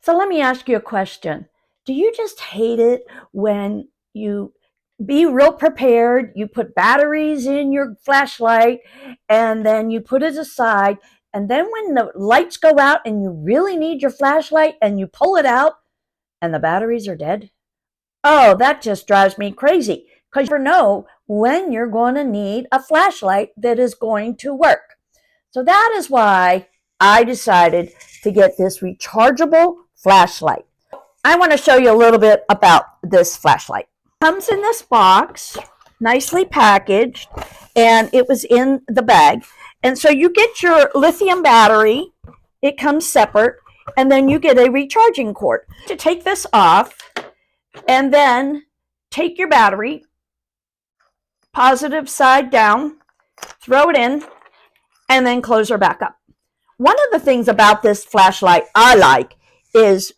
So let me ask you a question. Do you just hate it when you be real prepared, you put batteries in your flashlight, and then you put it aside, and then when the lights go out and you really need your flashlight and you pull it out and the batteries are dead? Oh, that just drives me crazy because you never know when you're going to need a flashlight that is going to work. So that is why I decided to get this rechargeable flashlight. I want to show you a little bit about this flashlight. It comes in this box, nicely packaged, and it was in the bag. And so you get your lithium battery, it comes separate, and then you get a recharging cord. To take this off, and then take your battery, positive side down, throw it in, and then close her back up. One of the things about this flashlight I like is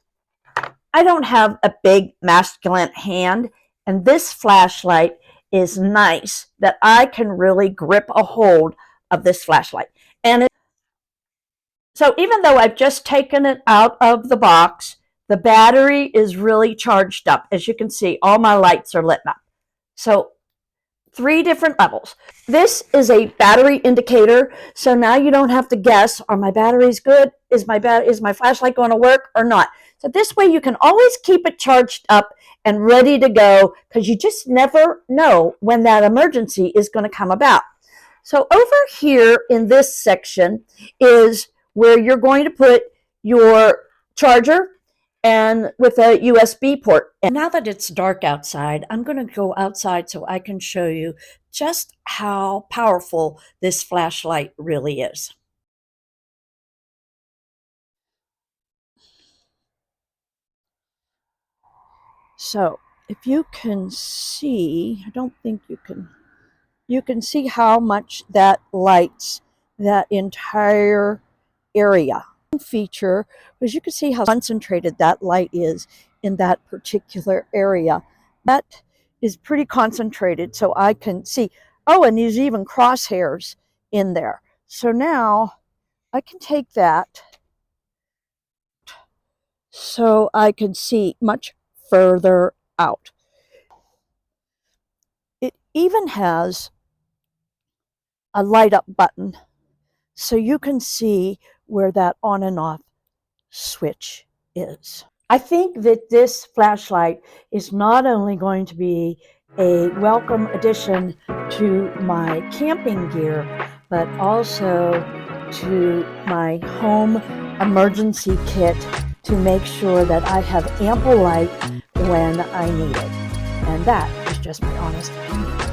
I don't have a big masculine hand, and this flashlight is nice that I can really grip a hold of this flashlight. And so even though I've just taken it out of the box, the battery is really charged up. As you can see, all my lights are lit up. So 3 different levels. This is a battery indicator, so now you don't have to guess, are my batteries good? Is my flashlight going to work or not? So this way you can always keep it charged up and ready to go because you just never know when that emergency is going to come about. So over here in this section is where you're going to put your charger and with a USB port. And now that it's dark outside, I'm going to go outside so I can show you just how powerful this flashlight really is. So if you can see, I don't think you can see how much that lights that entire area. Feature, because you can see how concentrated that light is in that particular area. That is pretty concentrated, so I can see, oh, and there's even crosshairs in there. So now I can take that so I can see much further out. It even has a light up button so you can see where that on and off switch is. I think that this flashlight is not only going to be a welcome addition to my camping gear, but also to my home emergency kit to make sure that I have ample light when I need it. And that is just my honest opinion.